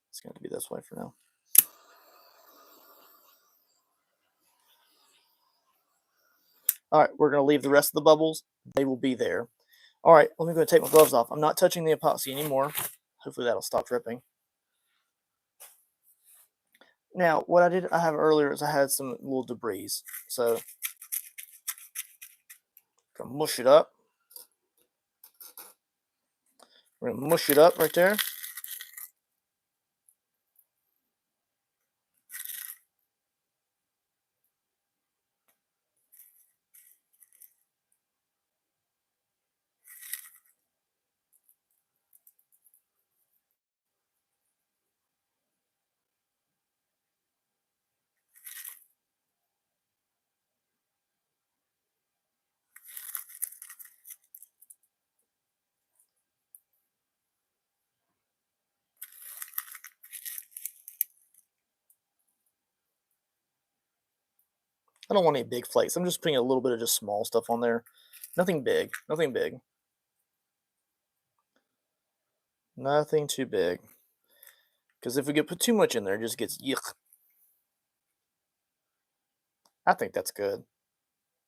It's going to be this way for now. All right, we're going to leave the rest of the bubbles. They will be there. All right, let me go take my gloves off. I'm not touching the epoxy anymore. Hopefully that'll stop dripping. Now, what I have earlier is I had some little debris. So, I'm going to mush it up. We're going to mush it up right there. I don't want any big flakes. I'm just putting a little bit of just small stuff on there. Nothing big. Nothing big. Nothing too big. Because if we get put too much in there, it just gets yuck. I think that's good.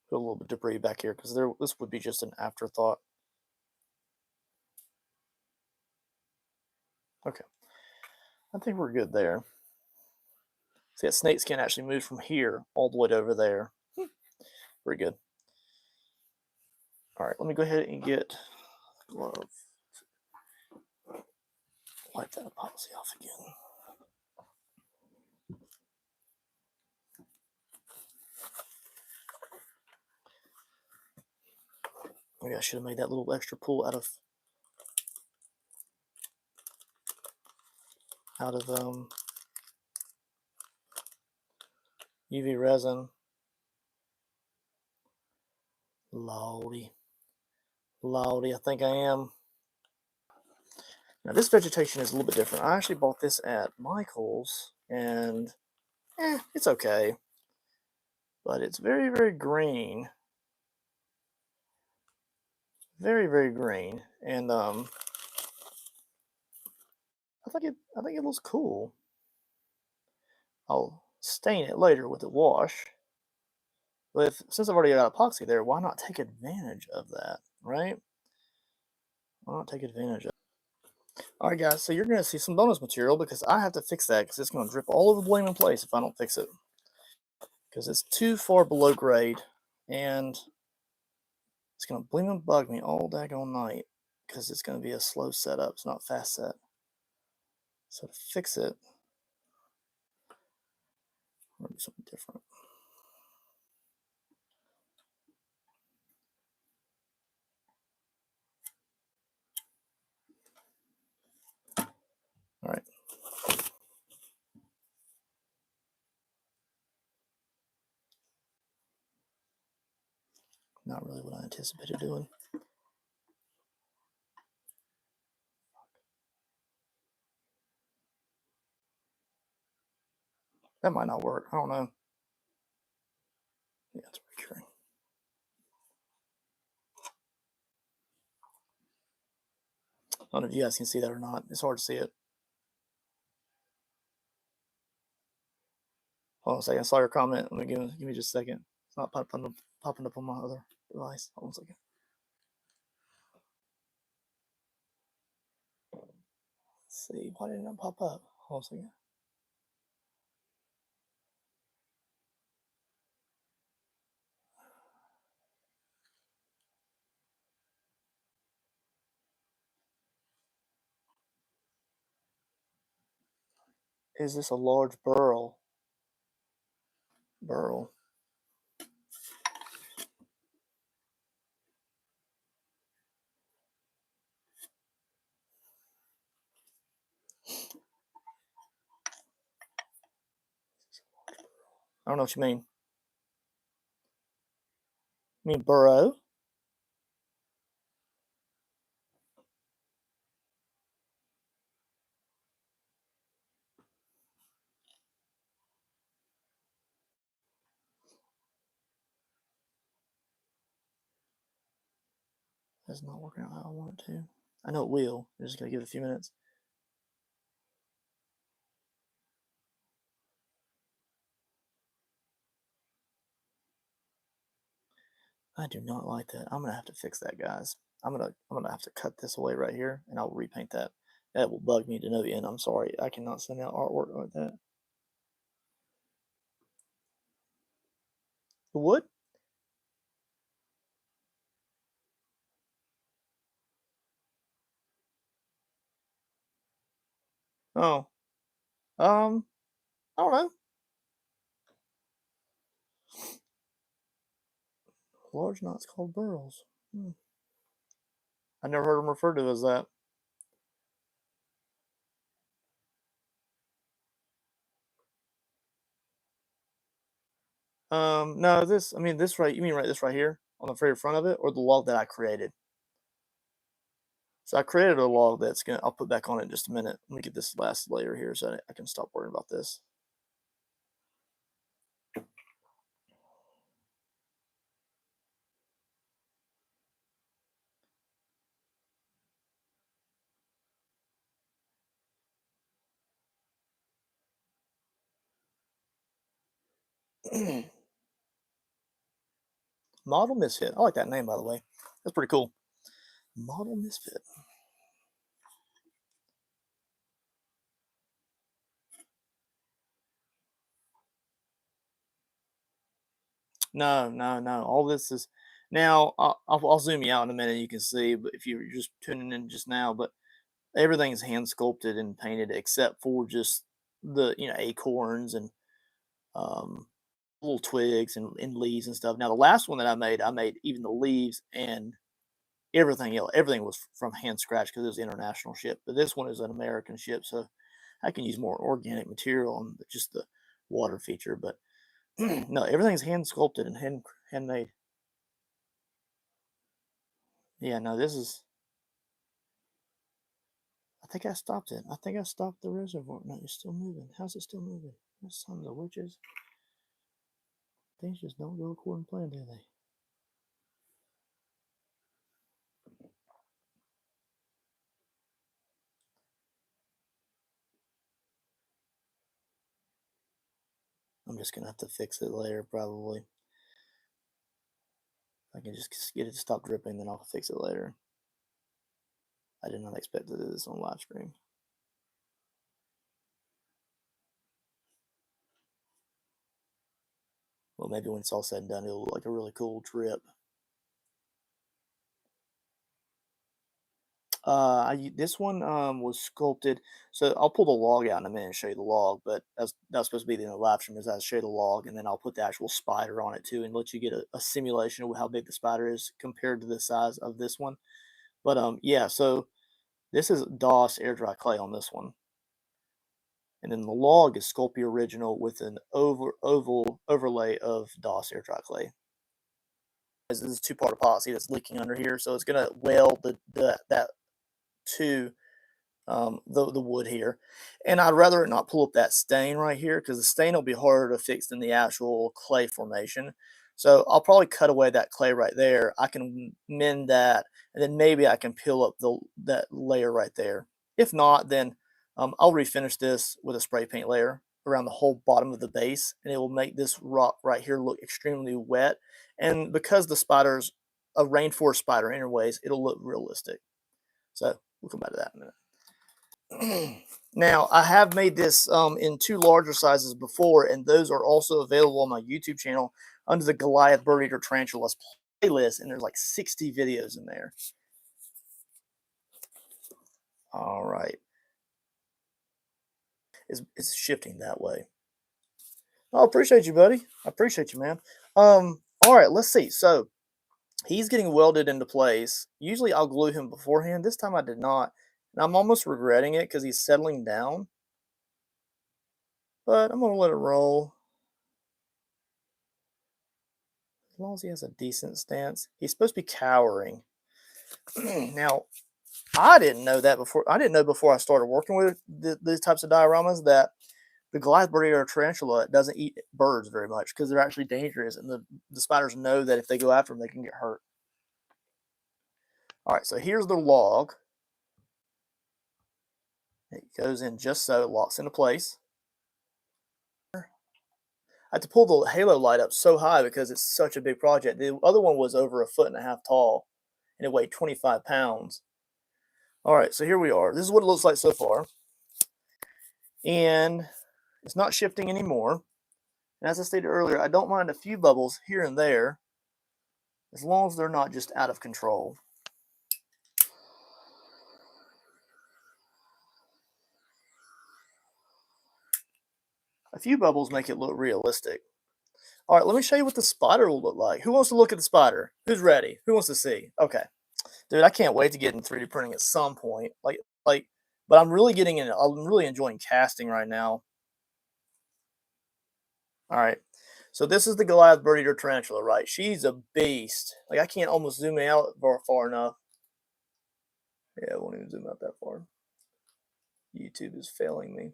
Put a little bit of debris back here because this would be just an afterthought. Okay. I think we're good there. See, that snake skin actually moved from here all the way to over there. Pretty good. All right, let me go ahead and get the glove. Wipe that epoxy off again. Maybe I should have made that little extra pull out of UV resin. Lordy. Lordy, I think I am. Now this vegetation is a little bit different. I actually bought this at Michael's, and it's okay. But it's very, very green. Very, very green. And I think it looks cool. I'll stain it later with a wash. But since I've already got epoxy there, why not take advantage of that, right? Why not take advantage of it? All right, guys, so you're going to see some bonus material because I have to fix that because it's going to drip all over the blame in place if I don't fix it. Because it's too far below grade, and it's going to blame and bug me all daggone night because it's going to be a slow setup. It's not fast set. So to fix it, I'm going to do something different. All right. Not really what I anticipated doing. That might not work. I don't know. Yeah, it's recurring. I don't know if you guys can see that or not. It's hard to see it. Hold on a second. I saw your comment. Let me give me just a second. It's not popping up on my other device. Hold on a second. Let's see. Why didn't it pop up? Hold on a second. Is this a large burl? Burl. I don't know what you mean. You mean burrow? That's not working out how I want it to. I know it will. I'm just gonna give it a few minutes. I do not like that. I'm gonna have to fix that, guys. I'm gonna have to cut this away right here, and I'll repaint that. That will bug me to no end. I'm sorry. I cannot send out artwork like that. The wood? Oh, I don't know. Large knots called burls. I never heard them referred to as that. No, this. I mean, this right. You mean right? This right here on the very front of it, or the log that I created? So I created a log that's gonna. I'll put back on it in just a minute. Let me get this last layer here so I can stop worrying about this. Model Misfit. I like that name, by the way. That's pretty cool. Model Misfit. No, no, no. All this is now. I'll zoom you out in a minute. You can see, but if you're just tuning in just now, but everything is hand sculpted and painted except for just the acorns and um, little twigs and leaves and stuff. Now the last one that I made even the leaves and everything else. Everything was from hand scratch because it was international ship. But this one is an American ship, so I can use more organic material on just the water feature. But no, everything's hand sculpted and handmade. Yeah, no, this is. I think I stopped it. I think I stopped the reservoir. No, it's still moving. How's it still moving? The sons of witches. Things just don't go according to plan, do they? I'm just gonna have to fix it later, probably. If I can just get it to stop dripping, then I'll fix it later. I did not expect to do this on live stream. Well, maybe when it's all said and done, it'll look like a really cool trip. This one was sculpted. So I'll pull the log out in a minute and show you the log. But that's supposed to be the end of the live stream. Is I'll show you the log, and then I'll put the actual spider on it too, and let you get a simulation of how big the spider is compared to the size of this one. But yeah. So this is DOS air dry clay on this one, and then the log is Sculpey original with an oval overlay of DOS air dry clay. This is two-part epoxy that's leaking under here, so it's gonna weld that to the wood here. And I'd rather it not pull up that stain right here because the stain will be harder to fix than the actual clay formation. So I'll probably cut away that clay right there. I can mend that, and then maybe I can peel up that layer right there. If not, then I'll refinish this with a spray paint layer around the whole bottom of the base, and it will make this rock right here look extremely wet. And because the spider's a rainforest spider anyways, it'll look realistic. So we'll come back to that in a minute. Now, I have made this in two larger sizes before, and those are also available on my YouTube channel under the Goliath Birdeater Tarantulas playlist, and there's like 60 videos in there. All right. It's shifting that way. I appreciate you, buddy. I appreciate you, man. All right, let's see. So he's getting welded into place. Usually I'll glue him beforehand. This time I did not. And I'm almost regretting it because he's settling down. But I'm going to let it roll. As long as he has a decent stance. He's supposed to be cowering. Now, I didn't know that before. I didn't know before I started working with these types of dioramas that the Goliath Birdeater tarantula doesn't eat birds very much because they're actually dangerous, and the spiders know that if they go after them, they can get hurt. All right, so here's the log. It goes in just so, it locks into place. I had to pull the halo light up so high because it's such a big project. The other one was over 1.5 feet tall, and it weighed 25 pounds. All right, so here we are. This is what it looks like so far. And it's not shifting anymore. And as I stated earlier, I don't mind a few bubbles here and there as long as they're not just out of control. A few bubbles make it look realistic. All right, let me show you what the spider will look like. Who wants to look at the spider? Who's ready? Who wants to see? Okay. Dude, I can't wait to get in 3D printing at some point. But I'm really getting in. I'm really enjoying casting right now. All right. So this is the Goliath Birdeater tarantula, right? She's a beast. Like I can't almost zoom out far enough. Yeah, I won't even zoom out that far. YouTube is failing me.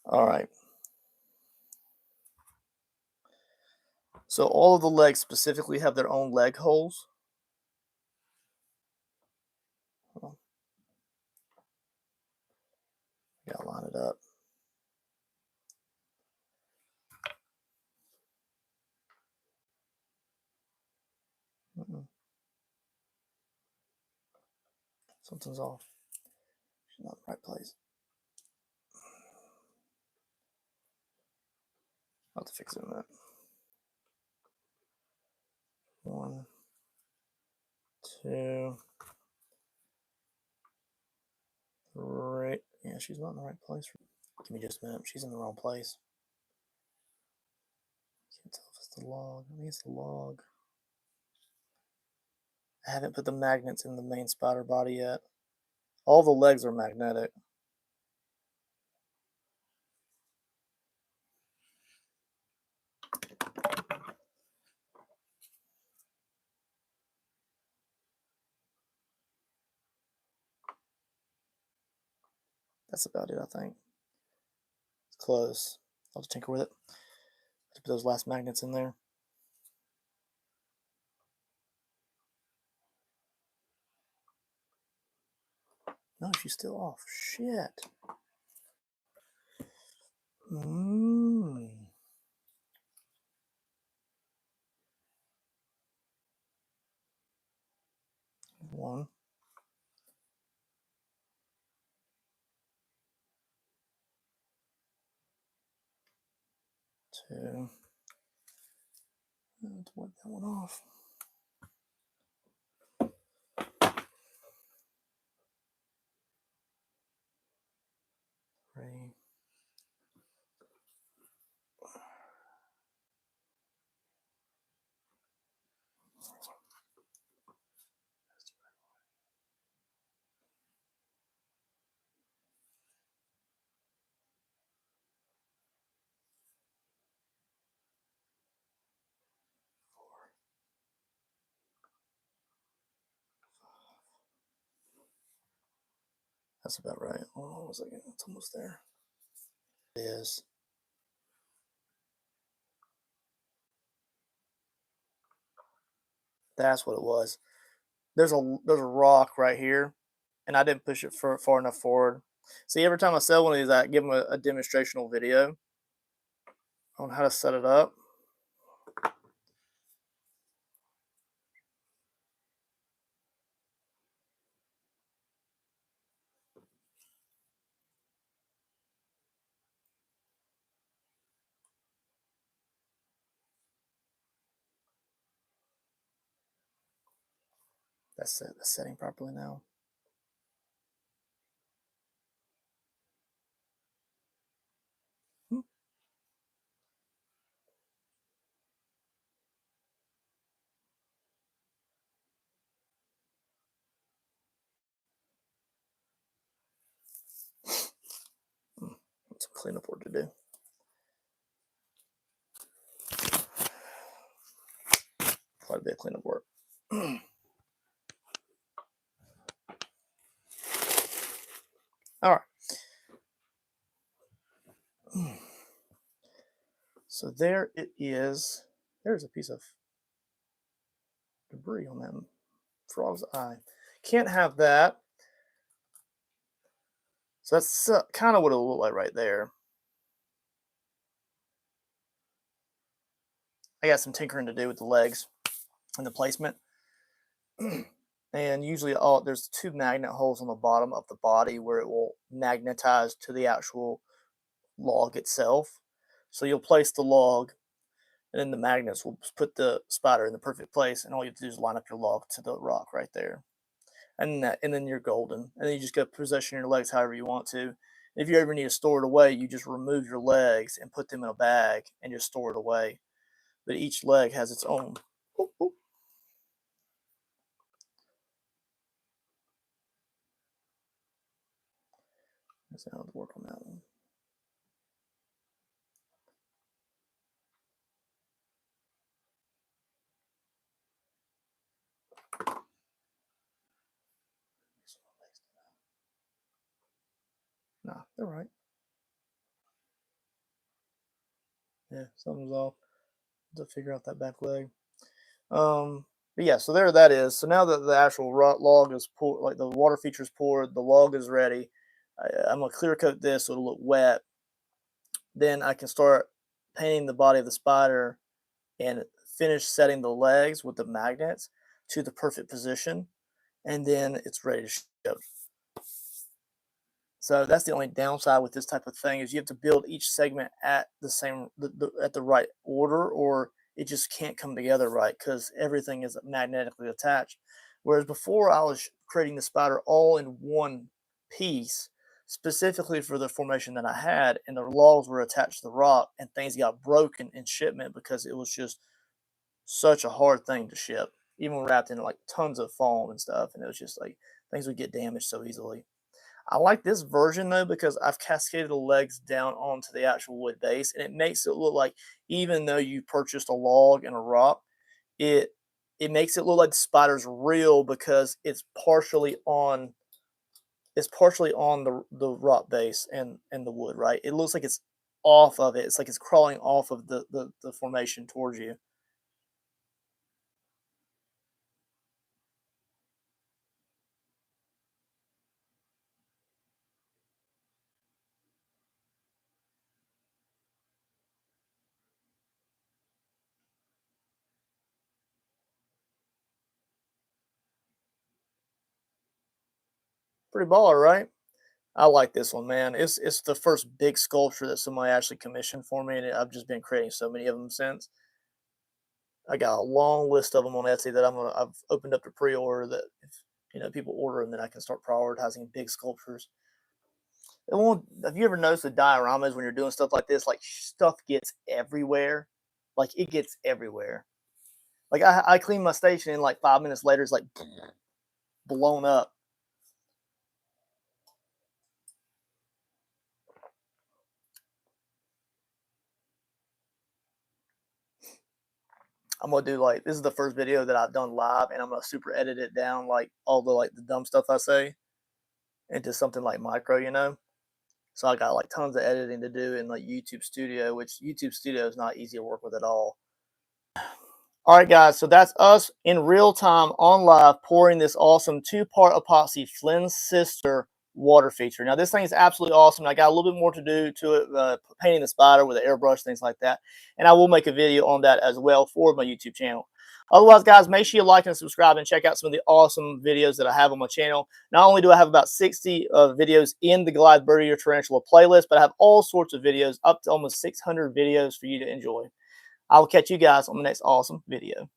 All right. So all of the legs specifically have their own leg holes. Gotta line it up. Something's off. She's not in the right place. I'll have to fix it in that. 1, 2, 3. Yeah, she's not in the right place. Give me just a minute. She's in the wrong place. Can't tell if it's the log. I think it's the log. I haven't put the magnets in the main spider body yet. All the legs are magnetic. That's about it, I think. It's close. I'll just tinker with it. Put those last magnets in there. No, she's still off. Shit. 1, 2. Let's wipe that one off. 3. That's about right. Hold on a second. It's almost there. It is. That's what it was. There's a rock right here, and I didn't push it far enough forward. See, every time I sell one of these, I give them a demonstrational video on how to set it up. That's it. That's setting properly now. Some cleanup work to do. Quite a bit of cleanup work. All right. So there it is. There's a piece of debris on that frog's eye. Can't have that. So that's kind of what it'll look like right there. I got some tinkering to do with the legs and the placement. And usually there's 2 magnet holes on the bottom of the body where it will magnetize to the actual log itself. So you'll place the log, and then the magnets will put the spider in the perfect place, and all you have to do is line up your log to the rock right there. And then you're golden. And then you just go position your legs however you want to. If you ever need to store it away, you just remove your legs and put them in a bag and just store it away. But each leg has its own. Oop, oop. Let's see how to work on that one. Nah, they're right. Yeah, something's off. To figure out that back leg. But yeah, so there that is. So now that the actual log is poured, like the water feature is poured, the log is ready. I'm gonna clear coat this so it'll look wet. Then I can start painting the body of the spider and finish setting the legs with the magnets. to the perfect position, and then it's ready to ship. So that's the only downside with this type of thing is you have to build each segment at at the right order, or it just can't come together right because everything is magnetically attached. Whereas before I was creating the spider all in one piece, specifically for the formation that I had, and the logs were attached to the rock, and things got broken in shipment because it was just such a hard thing to ship, even wrapped in like tons of foam and stuff, and it was just like things would get damaged so easily. I like this version though because I've cascaded the legs down onto the actual wood base, and it makes it look like even though you purchased a log and a rock, it it makes it look like the spider's real because it's partially on the rock base and the wood, right? It looks like it's off of it. It's like it's crawling off of the formation towards you. Pretty baller, right? I like this one, man. It's the first big sculpture that somebody actually commissioned for me, and I've just been creating so many of them since. I got a long list of them on Etsy that I've opened up to pre-order that if people order them, then I can start prioritizing big sculptures. Have you ever noticed the dioramas when you're doing stuff like this? Like stuff gets everywhere. Like it gets everywhere. Like I clean my station and like 5 minutes later it's like blown up. I'm gonna do like this is the first video that I've done live, and I'm gonna super edit it down like all the dumb stuff I say into something like micro. So I got like tons of editing to do in like YouTube Studio, which YouTube Studio is not easy to work with at all. All right, guys, so that's us in real time on live pouring this awesome two-part epoxy Flynn's Sister water feature. Now, this thing is absolutely awesome. I got a little bit more to do to it, painting the spider with an airbrush, things like that. And I will make a video on that as well for my YouTube channel. Otherwise, guys, make sure you like and subscribe and check out some of the awesome videos that I have on my channel. Not only do I have about 60 videos in the Goliath Birdeater Tarantula playlist, but I have all sorts of videos, up to almost 600 videos for you to enjoy. I will catch you guys on the next awesome video.